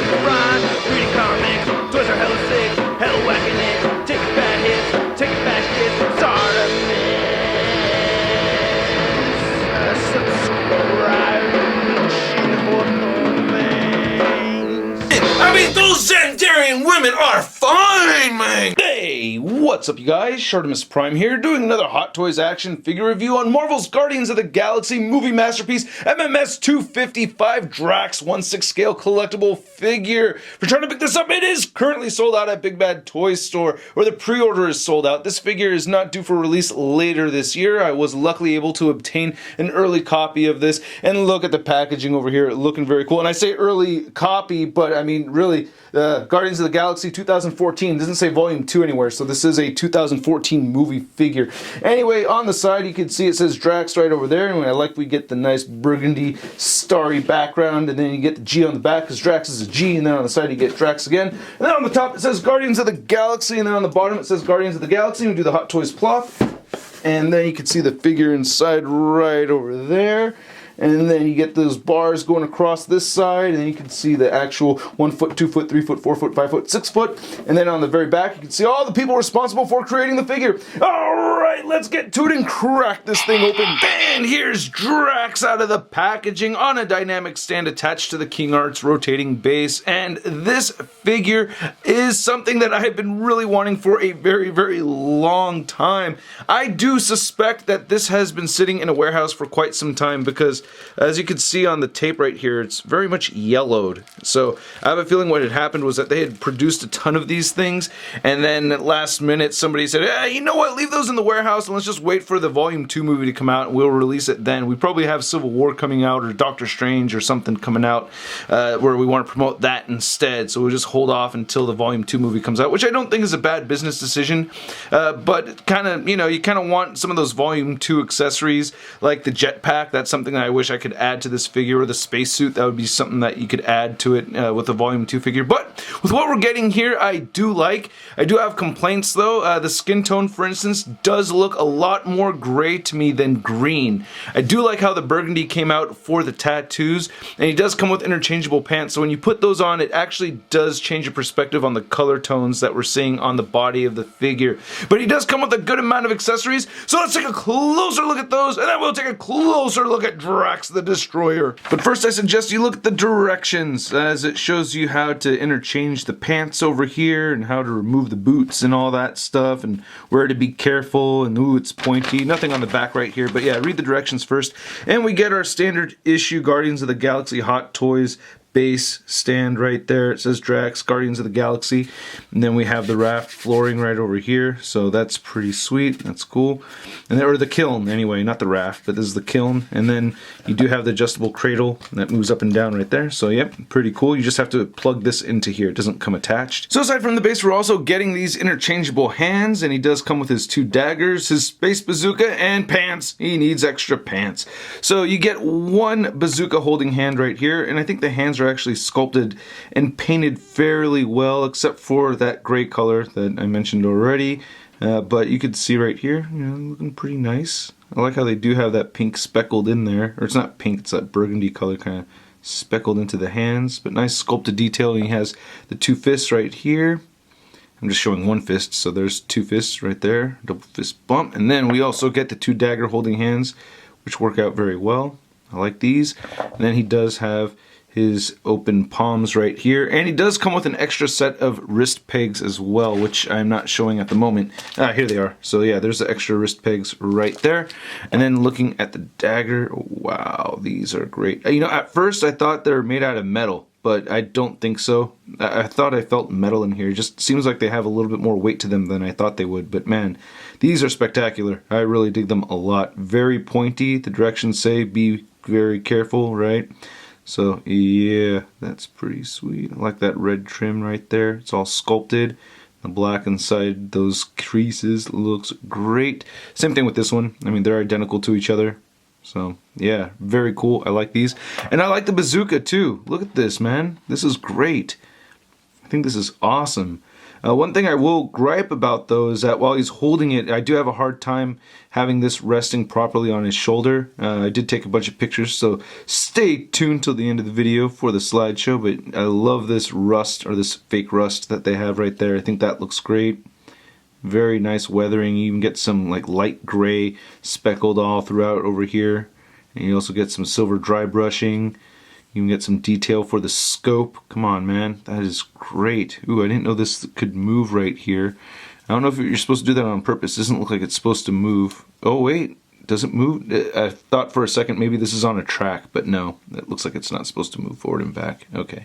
watching the rhyme, reading comics, toys are hella sick, hella whacking it, taking bad hits, taking bad shits, subscribe for things. I mean, those Xandarian women are fine, man! Hey, what's up you guys? ShartimusPrime here, doing another Hot Toys action figure review on Marvel's Guardians of the Galaxy movie masterpiece MMS 255 Drax 1/6 scale collectible figure. If you're trying to pick this up, it is currently sold out at Big Bad Toy Store, where the pre-order is sold out. This figure is not due for release later this year. I was luckily able to obtain an early copy of this, and look at the packaging over here, looking very cool. And I say early copy, but I mean really, Guardians of the Galaxy 2014 doesn't say volume 2 anywhere, so this is a 2014 movie figure. Anyway, on the side you can see it says Drax right over there, and I like we get the nice burgundy starry background, and then you get the G on the back because Drax is a G, and then on the side you get Drax again, and then on the top it says Guardians of the Galaxy, and then on the bottom it says Guardians of the Galaxy. We do the Hot Toys plop, and then you can see the figure inside right over there. And then you get those bars going across this side, and then you can see the actual 1 foot, 2 foot, 3 foot, 4 foot, 5 foot, 6 foot. And then on the very back, you can see all the people responsible for creating the figure. Alright, let's get to it and crack this thing open. And here's Drax out of the packaging on a dynamic stand attached to the King Arts rotating base. And this figure is something that I have been really wanting for a very, very long time. I do suspect that this has been sitting in a warehouse for quite some time, because as you can see on the tape right here, it's very much yellowed. So I have a feeling what had happened was that they had produced a ton of these things, and then at last minute somebody said, hey, you know what, leave those in the warehouse and let's just wait for the Volume 2 movie to come out and we'll release it then. We probably have Civil War coming out or Doctor Strange or something coming out where we want to promote that instead. So we'll just hold off until the Volume 2 movie comes out, which I don't think is a bad business decision. But kind of, you know, you kind of want some of those Volume 2 accessories like the jetpack. That's something that I wish I could add to this figure, or the spacesuit. That would be something that you could add to it with the Volume 2 figure. But with what we're getting here, I do have complaints though. The skin tone, for instance, does look a lot more gray to me than green. I do like how the burgundy came out for the tattoos, and he does come with interchangeable pants, so when you put those on, it actually does change your perspective on the color tones that we're seeing on the body of the figure. But he does come with a good amount of accessories, so let's take a closer look at those, and then we'll take a closer look at Drax the Destroyer. But first I suggest you look at the directions, as it shows you how to interchange the pants over here, and how to remove the boots and all that stuff, and where to be careful, and ooh, it's pointy. Nothing on the back right here, but yeah, read the directions first. And we get our standard issue Guardians of the Galaxy Hot Toys base stand right there. It says Drax, Guardians of the Galaxy, and then we have the raft flooring right over here, so that's pretty sweet. That's cool. And or the kiln anyway, not the raft, but this is the kiln. And then you do have the adjustable cradle that moves up and down right there, so yep, pretty cool. You just have to plug this into here, it doesn't come attached. So aside from the base, we're also getting these interchangeable hands, and he does come with his 2 daggers, his space bazooka, and pants. He needs extra pants. So you get 1 bazooka holding hand right here, and I think the hands are actually sculpted and painted fairly well, except for that gray color that I mentioned already. But you can see right here, you know, looking pretty nice. I like how they do have that pink speckled in there, or it's not pink, it's that burgundy color kind of speckled into the hands, but nice sculpted detail. And he has the 2 fists right here. I'm just showing 1 fist, so there's 2 fists right there, double fist bump. And then we also get the 2 dagger holding hands, which work out very well. I like these. And then he does have his open palms right here, and he does come with an extra set of wrist pegs as well, which I'm not showing at the moment. Here they are. So yeah, there's the extra wrist pegs right there. And then looking at the dagger, wow, these are great. You know, at first I thought they were made out of metal, but I don't think so. I thought I felt metal in here. It just seems like they have a little bit more weight to them than I thought they would, but man, these are spectacular. I really dig them a lot. Very pointy. The directions say be very careful, right? So yeah, that's pretty sweet. I like that red trim right there. It's all sculpted. The black inside those creases looks great. Same thing with this one. I mean, they're identical to each other. So yeah, very cool. I like these. And I like the bazooka too. Look at this, man. This is great. I think this is awesome. One thing I will gripe about though is that while he's holding it, I do have a hard time having this resting properly on his shoulder. I did take a bunch of pictures, so stay tuned till the end of the video for the slideshow, but I love this rust, or this fake rust that they have right there. I think that looks great. Very nice weathering. You even get some like light gray speckled all throughout over here. And you also get some silver dry brushing. You can get some detail for the scope. Come on, man. That is great. Ooh, I didn't know this could move right here. I don't know if you're supposed to do that on purpose. It doesn't look like it's supposed to move. Oh, wait. Does it move? I thought for a second maybe this is on a track, but no. It looks like it's not supposed to move forward and back. Okay.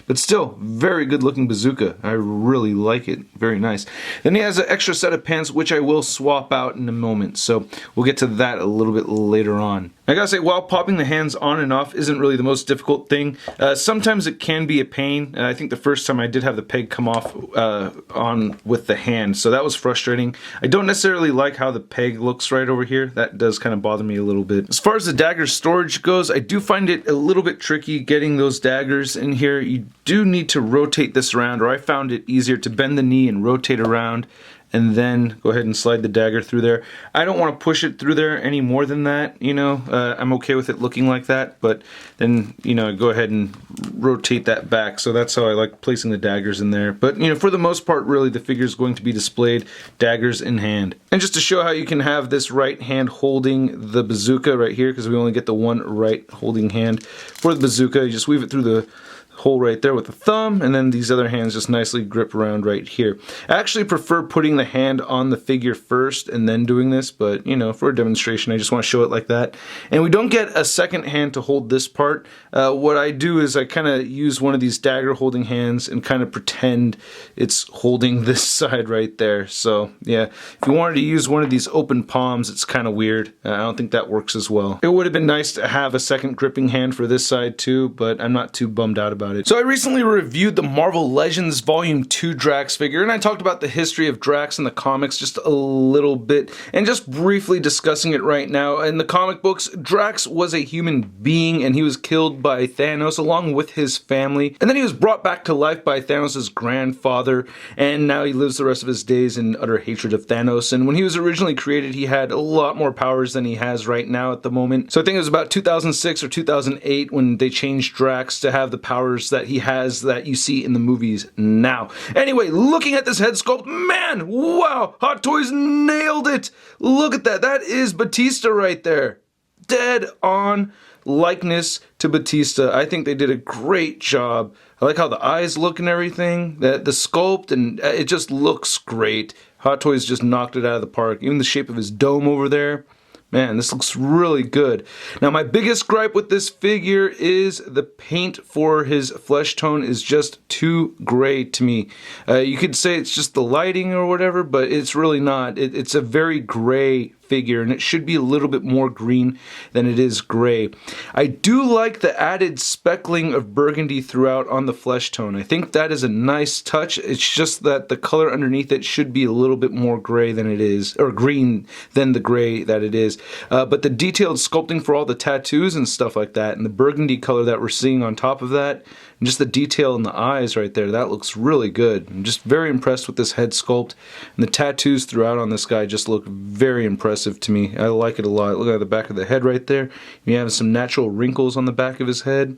But still, very good looking bazooka. I really like it. Very nice. Then he has an extra set of pants, which I will swap out in a moment. So we'll get to that a little bit later on. I gotta say, while popping the hands on and off isn't really the most difficult thing, sometimes it can be a pain. I think the first time I did have the peg come off on with the hand, so that was frustrating. I don't necessarily like how the peg looks right over here. That does kind of bother me a little bit. As far as the dagger storage goes, I do find it a little bit tricky getting those daggers in here. You do need to rotate this around, or I found it easier to bend the knee and rotate around and then go ahead and slide the dagger through there. I don't want to push it through there any more than that, you know. I'm okay with it looking like that, but then, you know, go ahead and rotate that back. So that's how I like placing the daggers in there. But, you know, for the most part, really, the figure is going to be displayed daggers in hand. And just to show how you can have this right hand holding the bazooka right here, because we only get the one right holding hand for the bazooka, you just weave it through the hole right there with the thumb, and then these other hands just nicely grip around right here. I actually prefer putting the hand on the figure first and then doing this, but you know, for a demonstration I just want to show it like that. And we don't get a second hand to hold this part. What I do is I kind of use one of these dagger holding hands and kind of pretend it's holding this side right there. So yeah, if you wanted to use one of these open palms, it's kind of weird. I don't think that works as well. It would have been nice to have a second gripping hand for this side too, but I'm not too bummed out about it. So I recently reviewed the Marvel Legends Volume 2 Drax figure, and I talked about the history of Drax in the comics just a little bit, and just briefly discussing it right now. In the comic books, Drax was a human being, and he was killed by Thanos along with his family, and then he was brought back to life by Thanos' grandfather, and now he lives the rest of his days in utter hatred of Thanos. And when he was originally created, he had a lot more powers than he has right now at the moment. So I think it was about 2006 or 2008 when they changed Drax to have the powers that he has that you see in the movies now. Anyway, looking at this head sculpt, man, wow, Hot Toys nailed it. Look at that. That is Batista right there. Dead on likeness to Batista. I think they did a great job. I like how the eyes look and everything, the sculpt, and it just looks great. Hot Toys just knocked it out of the park. Even the shape of his dome over there. Man, this looks really good. Now, my biggest gripe with this figure is the paint for his flesh tone is just too gray to me. You could say it's just the lighting or whatever, but it's really not. It's a very gray figure, and it should be a little bit more green than it is gray. I do like the added speckling of burgundy throughout on the flesh tone. I think that is a nice touch. It's just that the color underneath it should be a little bit more gray than it is, or green than the gray that it is. But the detailed sculpting for all the tattoos and stuff like that, and the burgundy color that we're seeing on top of that, and just the detail in the eyes right there, that looks really good. I'm just very impressed with this head sculpt, and the tattoos throughout on this guy just look very impressive to me. I like it a lot. Look at the back of the head right there. You have some natural wrinkles on the back of his head.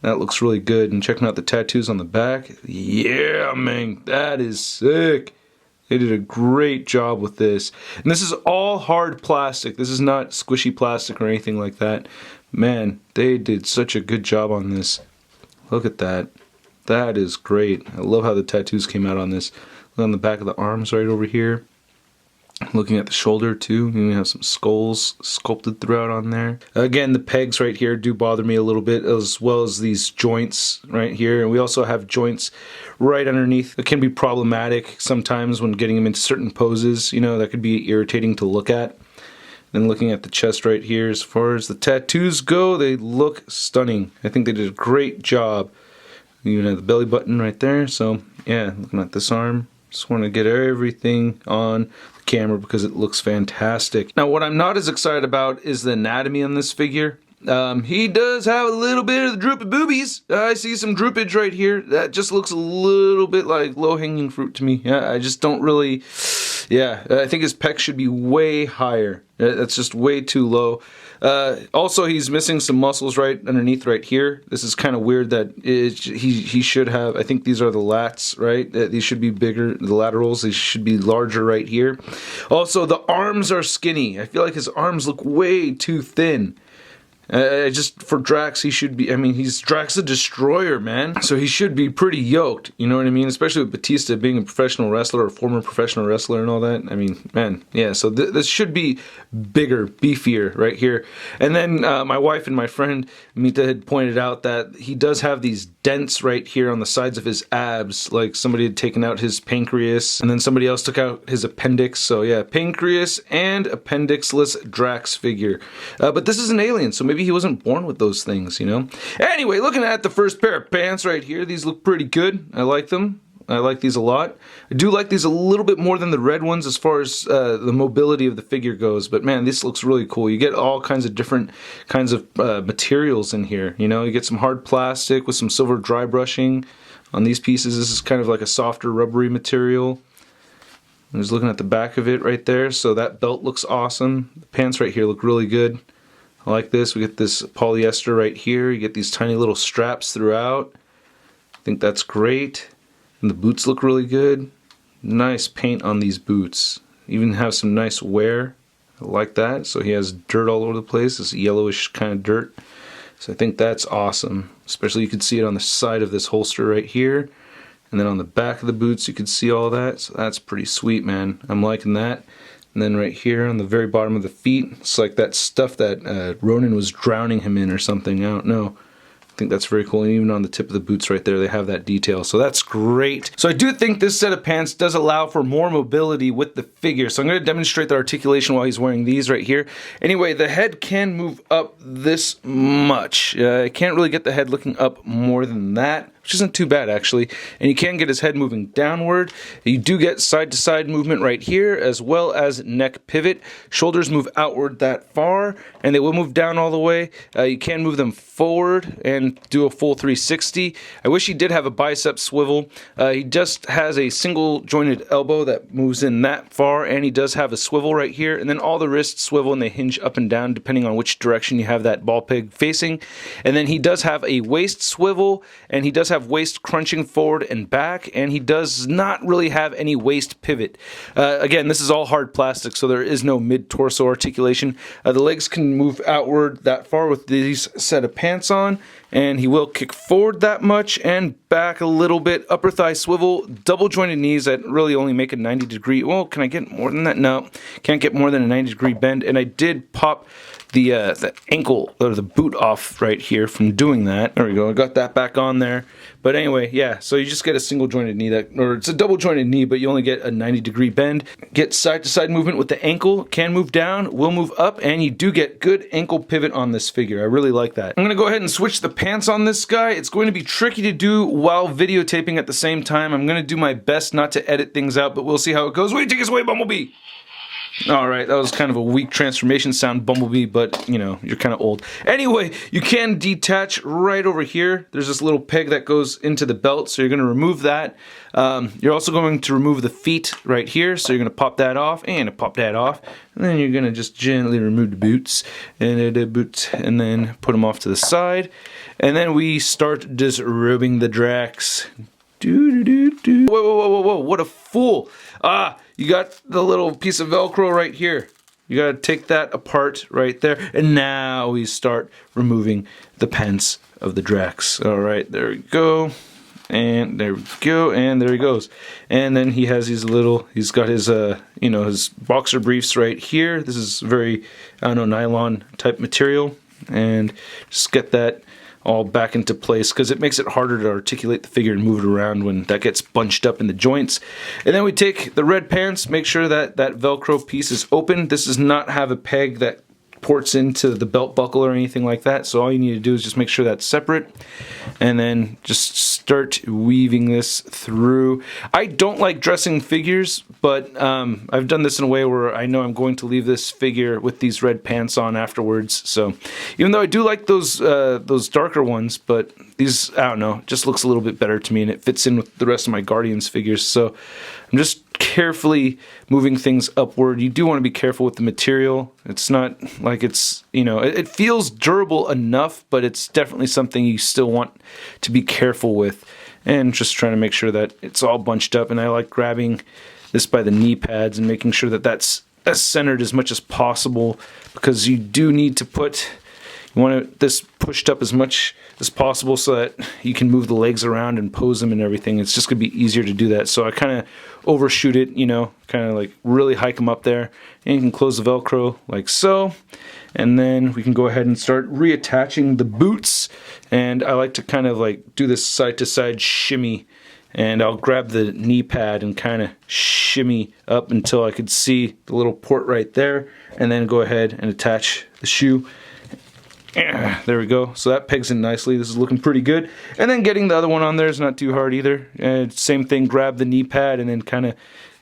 That looks really good. And checking out the tattoos on the back. Yeah, man, that is sick. They did a great job with this. And this is all hard plastic. This is not squishy plastic or anything like that. Man, they did such a good job on this. Look at that. That is great. I love how the tattoos came out on this. Look on the back of the arms right over here. Looking at the shoulder too, you have some skulls sculpted throughout on there. Again, the pegs right here do bother me a little bit, as well as these joints right here. And we also have joints right underneath that can be problematic sometimes when getting them into certain poses. You know, that could be irritating to look at. Then looking at the chest right here, as far as the tattoos go, they look stunning. I think they did a great job. You even have the belly button right there. So yeah, looking at this arm. Just want to get everything on the camera because it looks fantastic. Now, what I'm not as excited about is the anatomy on this figure. He does have a little bit of the droopy boobies. I see some droopage right here. That just looks a little bit like low-hanging fruit to me. Yeah, I just don't really... Yeah, I think his pecs should be way higher. That's just way too low. Also, he's missing some muscles right underneath right here. This is kind of weird that he should have... I think these are the lats, right? These should be bigger. The laterals, these should be larger right here. Also, the arms are skinny. I feel like his arms look way too thin. Just for Drax, he should be, I mean, he's Drax the Destroyer, man. So he should be pretty yoked, you know what I mean? Especially with Batista being a professional wrestler or former professional wrestler and all that. I mean, man, yeah, so this should be bigger, beefier right here. And then my wife and my friend Mita had pointed out that he does have these dents right here on the sides of his abs, like somebody had taken out his pancreas and then somebody else took out his appendix. So yeah, pancreas and appendixless Drax figure. But this is an alien, so maybe he wasn't born with those things, you know? Anyway, looking at the first pair of pants right here, these look pretty good. I like them. I like these a lot. I do like these a little bit more than the red ones as far as the mobility of the figure goes, but man, this looks really cool. You get all kinds of different kinds of materials in here, you know? You get some hard plastic with some silver dry brushing on these pieces. This is kind of like a softer rubbery material. I'm just looking at the back of it right there, so that belt looks awesome. The pants right here look really good. I like this. We get this polyester right here. You get these tiny little straps throughout. I think that's great. And the boots look really good. Nice paint on these boots. Even have some nice wear. I like that. So he has dirt all over the place. This yellowish kind of dirt. So I think that's awesome. Especially you can see it on the side of this holster right here. And then on the back of the boots you can see all that. So that's pretty sweet, man. I'm liking that. And then right here on the very bottom of the feet, it's like that stuff that Ronan was drowning him in or something. I don't know. I think that's very cool. And even on the tip of the boots right there, they have that detail. So that's great. So I do think this set of pants does allow for more mobility with the figure. So I'm going to demonstrate the articulation while he's wearing these right here. Anyway, the head can move up this much. I can't really get the head looking up more than that, which isn't too bad actually. And you can get his head moving downward. You do get side-to-side movement right here, as well as neck pivot. Shoulders move outward that far, and they will move down all the way. You can move them forward and do a full 360. I wish he did have a bicep swivel. He just has a single jointed elbow that moves in that far, and he does have a swivel right here, and then all the wrists swivel and they hinge up and down depending on which direction you have that ball peg facing. And then he does have a waist swivel, and he does have waist crunching forward and back, and he does not really have any waist pivot. Again, this is all hard plastic, so there is no mid-torso articulation. The legs can move outward that far with these set of pants on, and he will kick forward that much and back a little bit. Upper thigh swivel, double jointed knees that really only make a 90-degree. Well, can I get more than that? No, can't get more than a 90-degree bend. And I did pop the ankle or the boot off right here from doing that. There we go. I got that back on there. But anyway, yeah, so you just get a single jointed knee, or it's a double jointed knee, but you only get a 90-degree bend. Get side to side movement with the ankle, can move down, will move up, and you do get good ankle pivot on this figure. I really like that. I'm going to go ahead and switch the pants on this guy. It's going to be tricky to do while videotaping at the same time. I'm going to do my best not to edit things out, but we'll see how it goes. Wait, take us away, Bumblebee! Alright, that was kind of a weak transformation sound, Bumblebee, but, you know, you're kind of old. Anyway, you can detach right over here. There's this little peg that goes into the belt, so you're going to remove that. You're also going to remove the feet right here, so you're going to pop that off, and pop that off. And then you're going to just gently remove the boots, and then put them off to the side. And then we start disrobing the Drax. Whoa, whoa, whoa, whoa, what a fool. You got the little piece of Velcro right here. You gotta take that apart right there. And now we start removing the pants of the Drax. Alright, there we go. And there we go, and there he goes. And then he has these little, he's got his, his boxer briefs right here. This is very, nylon type material. And just get that all back into place, because it makes it harder to articulate the figure and move it around when that gets bunched up in the joints. And then we take the red pants, make sure that that Velcro piece is open. This does not have a peg that ports into the belt buckle or anything like that. So all you need to do is just make sure that's separate, and then just start weaving this through. I don't like dressing figures, but I've done this in a way where I know I'm going to leave this figure with these red pants on afterwards. So even though I do like those darker ones, but these, I don't know, just looks a little bit better to me, and it fits in with the rest of my Guardians figures. So I'm just carefully moving things upward. You do want to be careful with the material. It's not like it's, you know, it feels durable enough, but it's definitely something you still want to be careful with, and just trying to make sure that it's all bunched up. And I like grabbing this by the knee pads and making sure that that's as centered as much as possible, because you do need to put, you want this pushed up as much as possible so that you can move the legs around and pose them and everything. It's just going to be easier to do that. So I kind of overshoot it, you know, kind of like really hike them up there. And you can close the Velcro like so. And then we can go ahead and start reattaching the boots. And I like to kind of like do this side to side shimmy. And I'll grab the knee pad and kind of shimmy up until I could see the little port right there. And then go ahead and attach the shoe. There we go. So that pegs in nicely. This is looking pretty good. And then getting the other one on there is not too hard either. Same thing, grab the knee pad and then kind of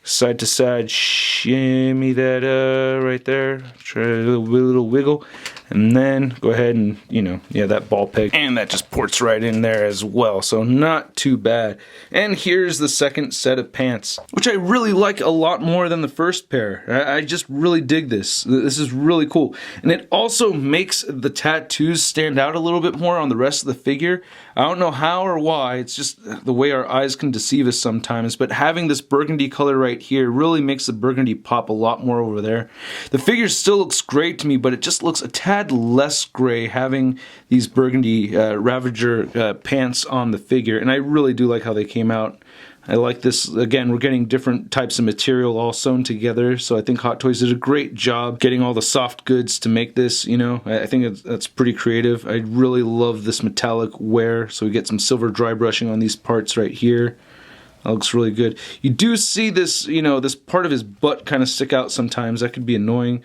side to side shimmy that right there. Try a little wiggle. And then go ahead and, you know, yeah, that ball peg. And that just ports right in there as well. So not too bad. And here's the second set of pants, which I really like a lot more than the first pair. I just really dig this. This is really cool. And it also makes the tattoos stand out a little bit more on the rest of the figure. I don't know how or why. It's just the way our eyes can deceive us sometimes. But having this burgundy color right here really makes the burgundy pop a lot more over there. The figure still looks great to me, but it just looks a tad less gray having these burgundy Ravager pants on the figure. And I really do like how they came out. I like this. Again, we're getting different types of material all sewn together, so I think Hot Toys did a great job getting all the soft goods to make this, you know. I think that's pretty creative. I really love this metallic wear, so we get some silver dry brushing on these parts right here. That looks really good. You do see this, you know, this part of his butt kind of stick out sometimes. That could be annoying,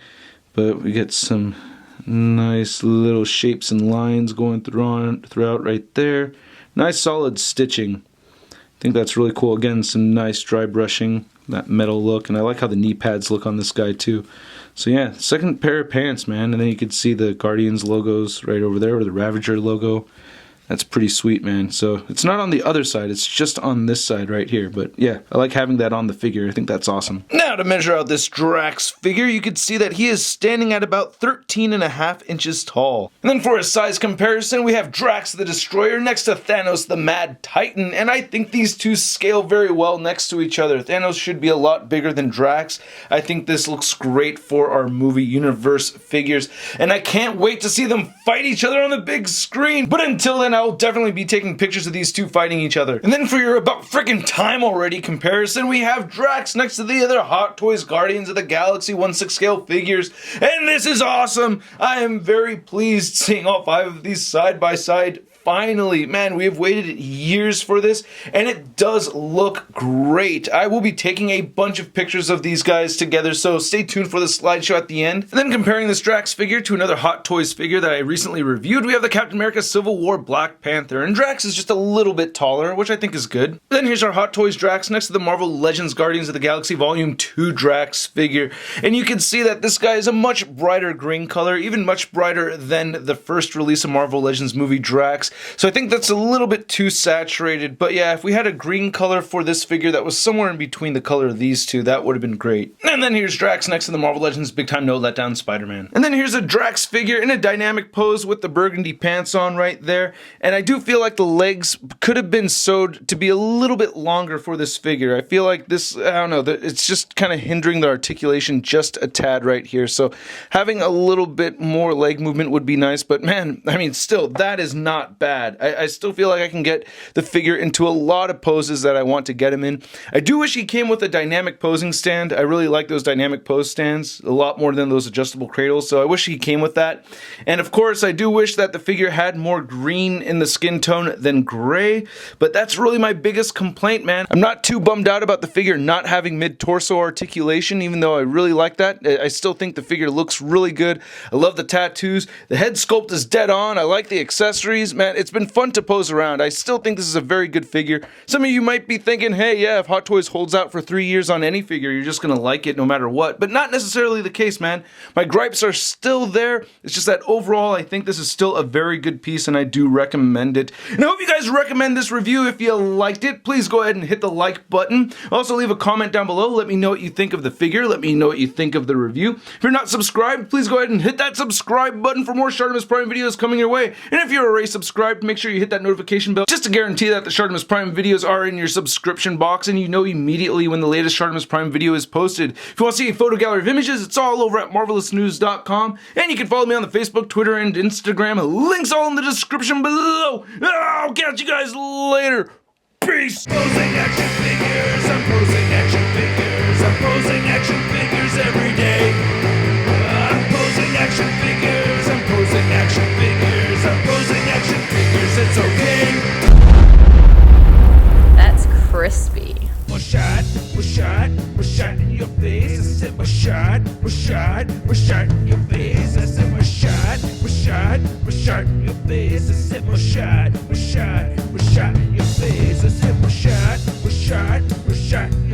but we get some nice little shapes and lines going throughout right there. Nice solid stitching. I think that's really cool. Again, some nice dry brushing, that metal look, and I like how the knee pads look on this guy too. So yeah, second pair of pants, man, and then you can see the Guardians logos right over there, or the Ravager logo. That's pretty sweet, man. So it's not on the other side, it's just on this side right here. But yeah, I like having that on the figure. I think that's awesome. Now to measure out this Drax figure, you can see that he is standing at about 13.5 inches tall. And then for a size comparison, we have Drax the Destroyer next to Thanos the Mad Titan. And I think these two scale very well next to each other. Thanos should be a lot bigger than Drax. I think this looks great for our movie universe figures. And I can't wait to see them fight each other on the big screen. But until then, I'll definitely be taking pictures of these two fighting each other. And then for your about freaking time already comparison, we have Drax next to the other Hot Toys Guardians of the Galaxy 1/6 scale figures. And this is awesome! I am very pleased seeing all 5 of these side by side. Finally, man, we have waited years for this, and it does look great. I will be taking a bunch of pictures of these guys together, so stay tuned for the slideshow at the end. And then comparing this Drax figure to another Hot Toys figure that I recently reviewed, we have the Captain America Civil War Black Panther, and Drax is just a little bit taller, which I think is good. Then here's our Hot Toys Drax next to the Marvel Legends Guardians of the Galaxy Volume 2 Drax figure, and you can see that this guy is a much brighter green color, even much brighter than the first release of Marvel Legends movie Drax. So I think that's a little bit too saturated, but yeah, if we had a green color for this figure that was somewhere in between the color of these two, that would have been great. And then here's Drax next to the Marvel Legends Big Time No Letdown Spider-Man. And then here's a Drax figure in a dynamic pose with the burgundy pants on right there, and I do feel like the legs could have been sewed to be a little bit longer for this figure. I feel like this, I don't know, it's just kind of hindering the articulation just a tad right here, so having a little bit more leg movement would be nice, but man, I mean, still, that is not bad. bad. I still feel like I can get the figure into a lot of poses that I want to get him in. I do wish he came with a dynamic posing stand. I really like those dynamic pose stands a lot more than those adjustable cradles, so I wish he came with that. And of course, I do wish that the figure had more green in the skin tone than gray, but that's really my biggest complaint, man. I'm not too bummed out about the figure not having mid-torso articulation, even though I really like that. I still think the figure looks really good. I love the tattoos. The head sculpt is dead on. I like the accessories. Man, it's been fun to pose around. I still think this is a very good figure. Some of you might be thinking, hey, yeah, if Hot Toys holds out for 3 years on any figure, you're just gonna like it no matter what. But not necessarily the case, man. My gripes are still there. It's just that overall, I think this is still a very good piece, and I do recommend it. And I hope you guys recommend this review. If you liked it, please go ahead and hit the like button. Also, leave a comment down below. Let me know what you think of the figure. Let me know what you think of the review. If you're not subscribed, please go ahead and hit that subscribe button for more ShartimusPrime videos coming your way. And if you're already subscribed, make sure you hit that notification bell just to guarantee that the ShartimusPrime videos are in your subscription box and you know immediately when the latest ShartimusPrime video is posted. If you want to see a photo gallery of images, it's all over at marvelousnews.com. And you can follow me on the Facebook, Twitter, and Instagram. Links all in the description below. I'll catch you guys later. Peace. Posing action figures, I'm posing action figures, I'm posing action figures every day. I'm posing action figures, I'm posing action figures, I'm posing action figures, it's okay. That's crispy. We're shot in your face. I said we're shot in your face. I said we're shot in your face. I said we're shot in your face. I said we're shot in